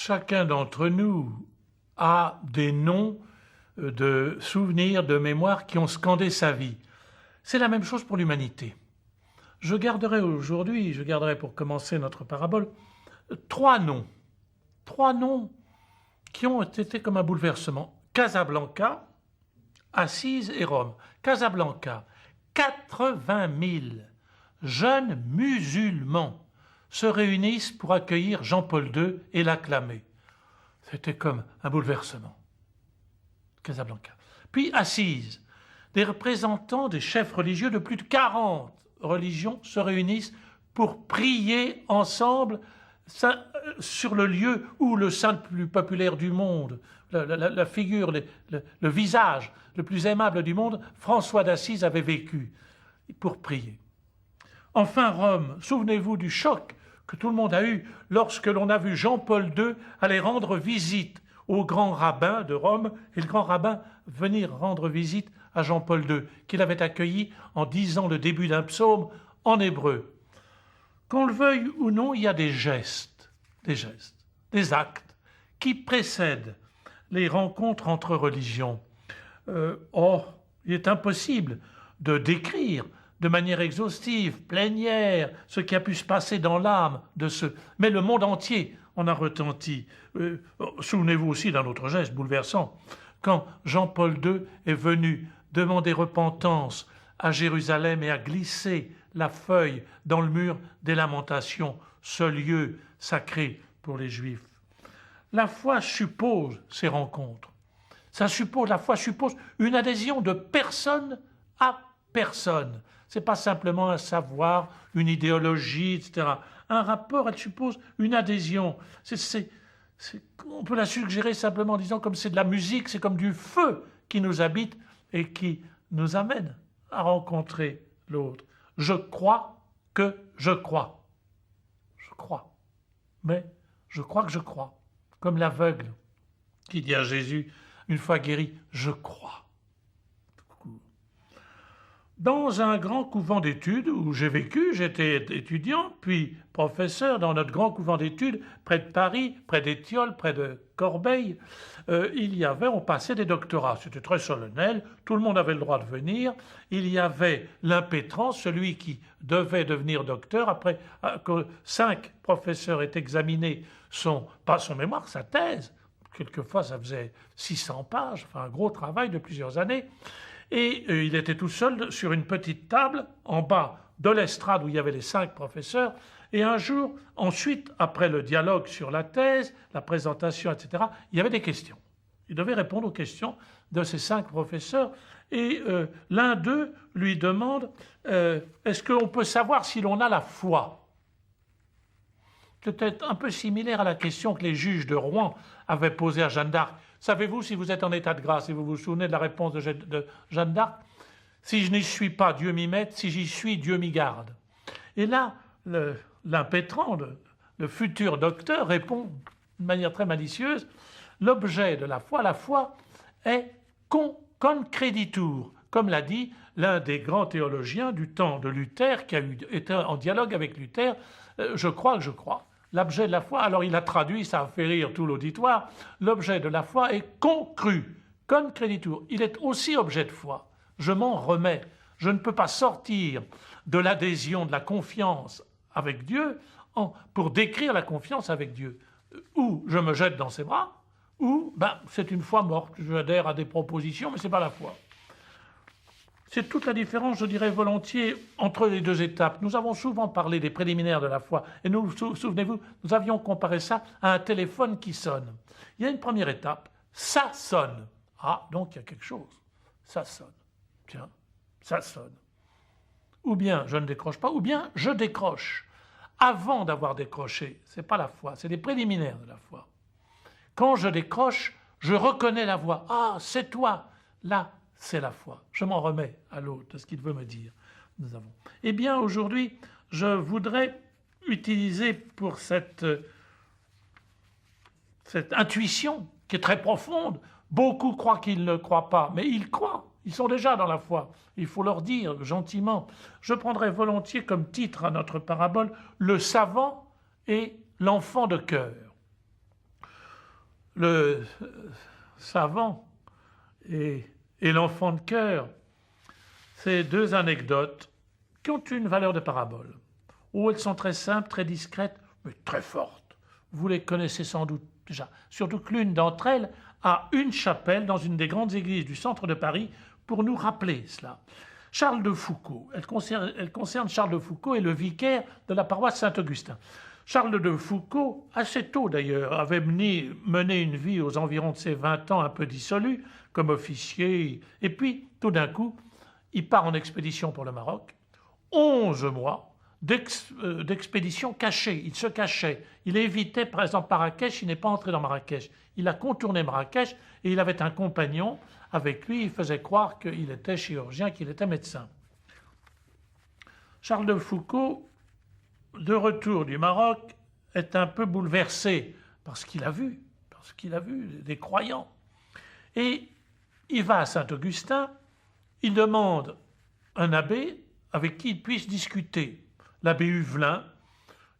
Chacun d'entre nous a des noms de souvenirs, de mémoires qui ont scandé sa vie. C'est la même chose pour l'humanité. Je garderai pour commencer notre parabole, trois noms qui ont été comme un bouleversement. Casablanca, Assise et Rome. Casablanca, 80 000 jeunes musulmans se réunissent pour accueillir Jean-Paul II et l'acclamer. C'était comme un bouleversement. Casablanca. Puis Assise, des représentants des chefs religieux de plus de 40 religions se réunissent pour prier ensemble sur le lieu où le saint le plus populaire du monde, la figure, le visage le plus aimable du monde, François d'Assise, avait vécu pour prier. Enfin Rome, souvenez-vous du choc que tout le monde a eu lorsque l'on a vu Jean-Paul II aller rendre visite au grand rabbin de Rome, et le grand rabbin venir rendre visite à Jean-Paul II, qu'il avait accueilli en disant le début d'un psaume en hébreu. Qu'on le veuille ou non, il y a des gestes, des actes qui précèdent les rencontres entre religions. Il est impossible de décrire de manière exhaustive, plénière, ce qui a pu se passer dans l'âme de ceux. Mais le monde entier en a retenti. Souvenez-vous aussi d'un autre geste bouleversant. Quand Jean-Paul II est venu demander repentance à Jérusalem et a glissé la feuille dans le mur des Lamentations, ce lieu sacré pour les Juifs. La foi suppose ces rencontres. La foi suppose une adhésion de personne à personne. Ce n'est pas simplement un savoir, une idéologie, etc. Un rapport, elle suppose une adhésion. On peut la suggérer simplement en disant comme c'est de la musique, c'est comme du feu qui nous habite et qui nous amène à rencontrer l'autre. Je crois que je crois. Je crois. Mais je crois que je crois. Comme l'aveugle qui dit à Jésus, une fois guéri, je crois. Dans un grand couvent d'études où j'ai vécu, j'étais étudiant, puis professeur dans notre grand couvent d'études près de Paris, près d'Étiole, près de Corbeil, on passait des doctorats. C'était très solennel, tout le monde avait le droit de venir. Il y avait l'impétrant, celui qui devait devenir docteur, après que 5 professeurs aient examiné pas son mémoire, sa thèse. Quelquefois, ça faisait 600 pages, enfin un gros travail de plusieurs années. Et il était tout seul sur une petite table en bas de l'estrade où il y avait les 5 professeurs. Et un jour, ensuite, après le dialogue sur la thèse, la présentation, etc., il y avait des questions. Il devait répondre aux questions de ces 5 professeurs. Et l'un d'eux lui demande est-ce qu'on peut savoir si l'on a la foi ? Peut-être un peu similaire à la question que les juges de Rouen avaient posée à Jeanne d'Arc. Savez-vous si vous êtes en état de grâce? Et vous vous souvenez de la réponse de Jeanne d'Arc? Si je n'y suis pas, Dieu m'y mette. Si j'y suis, Dieu m'y garde. Et là, l'impétrant, le futur docteur, répond de manière très malicieuse, l'objet de la foi est concreditur, comme l'a dit l'un des grands théologiens du temps de Luther, qui a été en dialogue avec Luther, je crois que je crois. L'objet de la foi, alors il a traduit, ça a fait rire tout l'auditoire, l'objet de la foi est concru, concreditur. Il est aussi objet de foi. Je m'en remets. Je ne peux pas sortir de l'adhésion, de la confiance avec Dieu pour décrire la confiance avec Dieu. Ou je me jette dans ses bras, ou c'est une foi morte. Je adhère à des propositions, mais ce n'est pas la foi. C'est toute la différence, je dirais volontiers, entre les 2 étapes. Nous avons souvent parlé des préliminaires de la foi. Et souvenez-vous, nous avions comparé ça à un téléphone qui sonne. Il y a une première étape, ça sonne. Ah, donc il y a quelque chose. Ça sonne. Tiens, ça sonne. Ou bien je ne décroche pas, ou bien je décroche. Avant d'avoir décroché, ce n'est pas la foi, c'est des préliminaires de la foi. Quand je décroche, je reconnais la voix. Ah, c'est toi. Là, c'est la foi. Je m'en remets à l'autre, de ce qu'il veut me dire. Eh bien, aujourd'hui, je voudrais utiliser pour cette intuition qui est très profonde. Beaucoup croient qu'ils ne croient pas, mais ils croient. Ils sont déjà dans la foi. Il faut leur dire gentiment. Je prendrai volontiers comme titre à notre parabole « Le savant et l'enfant de cœur ». le savant et l'enfant de cœur, c'est deux anecdotes qui ont une valeur de parabole, où elles sont très simples, très discrètes, mais très fortes. Vous les connaissez sans doute déjà, surtout que l'une d'entre elles a une chapelle dans une des grandes églises du centre de Paris pour nous rappeler cela. Charles de Foucauld, elle concerne Charles de Foucauld et le vicaire de la paroisse Saint-Augustin. Charles de Foucauld, assez tôt d'ailleurs, avait mené une vie aux environs de ses 20 ans un peu dissolue, comme officier, et puis, tout d'un coup, il part en expédition pour le Maroc. 11 mois d'expédition cachée, il se cachait. Il évitait, par exemple, Marrakech, il n'est pas entré dans Marrakech. Il a contourné Marrakech et il avait un compagnon avec lui, il faisait croire qu'il était chirurgien, qu'il était médecin. Charles de Foucauld, de retour du Maroc, est un peu bouleversé par ce qu'il a vu, des croyants. Et il va à Saint-Augustin, il demande un abbé avec qui il puisse discuter. L'abbé Huvelin,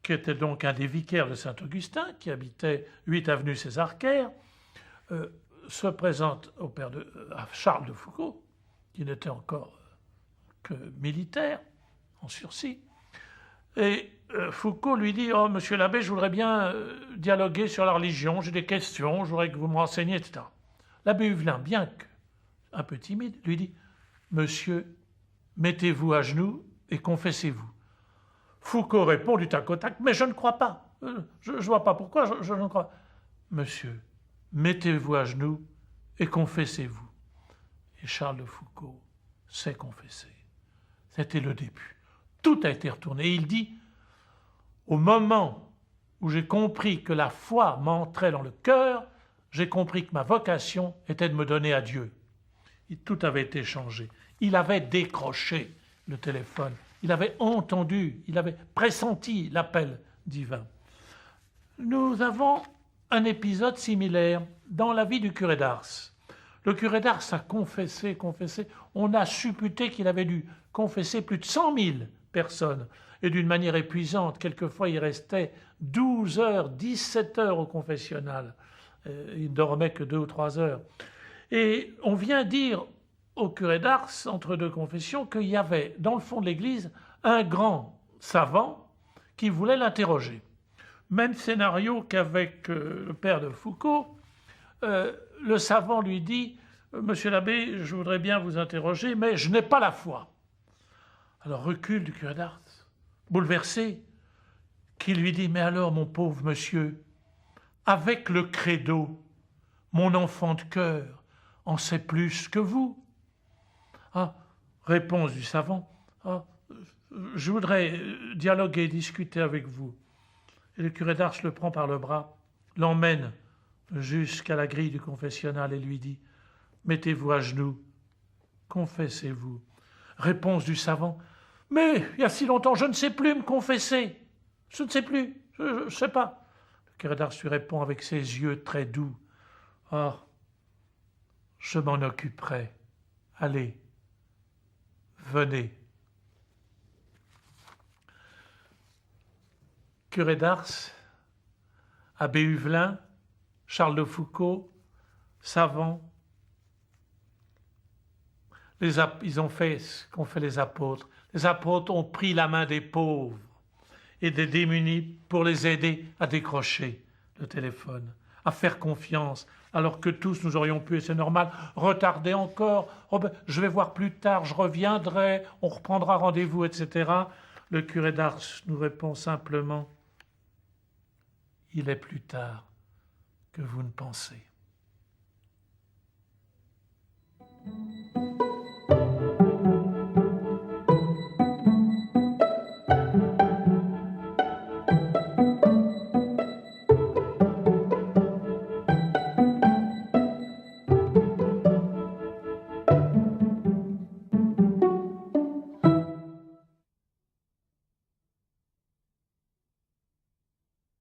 qui était donc un des vicaires de Saint-Augustin, qui habitait 8 avenue César-Caire, se présente à Charles de Foucauld, qui n'était encore que militaire, en sursis. Et Foucauld lui dit « Oh, monsieur l'abbé, je voudrais bien dialoguer sur la religion, j'ai des questions, je voudrais que vous me renseigniez, etc. » L'abbé Huvelin, bien qu'un peu timide, lui dit « Monsieur, mettez-vous à genoux et confessez-vous. » Foucauld répond du tac au tac « Mais je ne crois pas. Je ne vois pas pourquoi, je ne crois pas. » « Monsieur, mettez-vous à genoux et confessez-vous. » Et Charles de Foucauld s'est confessé. C'était le début. Tout a été retourné. Et il dit « Au moment où j'ai compris que la foi m'entrait dans le cœur, j'ai compris que ma vocation était de me donner à Dieu. » Et tout avait été changé. Il avait décroché le téléphone. Il avait entendu, il avait pressenti l'appel divin. Nous avons un épisode similaire dans la vie du curé d'Ars. Le curé d'Ars a confessé. On a supputé qu'il avait dû confesser plus de 100 000 personnes. Et d'une manière épuisante, quelquefois il restait 12 heures, 17 heures au confessionnal. Il ne dormait que 2 ou 3 heures. Et on vient dire au curé d'Ars, entre deux confessions, qu'il y avait dans le fond de l'église un grand savant qui voulait l'interroger. Même scénario qu'avec le père de Foucauld. Le savant lui dit « Monsieur l'abbé, je voudrais bien vous interroger, mais je n'ai pas la foi. » Alors recul du curé d'Ars, bouleversé, qui lui dit « Mais alors, mon pauvre monsieur, avec le credo, mon enfant de cœur en sait plus que vous. » Ah, réponse du savant, « Ah, je voudrais dialoguer, discuter avec vous. » Et le curé d'Ars le prend par le bras, l'emmène jusqu'à la grille du confessionnal et lui dit « Mettez-vous à genoux, confessez-vous. » Réponse du savant « Mais il y a si longtemps, je ne sais plus me confesser. Je ne sais plus, je ne sais pas. » Le curé d'Ars lui répond avec ses yeux très doux « Ah, je m'en occuperai. Allez, venez. » Curé d'Ars, abbé Huvelin, Charles de Foucauld, savants, ils ont fait ce qu'ont fait les apôtres. Les apôtres ont pris la main des pauvres et des démunis pour les aider à décrocher le téléphone, à faire confiance, alors que tous nous aurions pu, et c'est normal, retarder encore. Oh ben, je vais voir plus tard, je reviendrai, on reprendra rendez-vous, etc. Le curé d'Ars nous répond simplement « Il est plus tard que vous ne pensez. »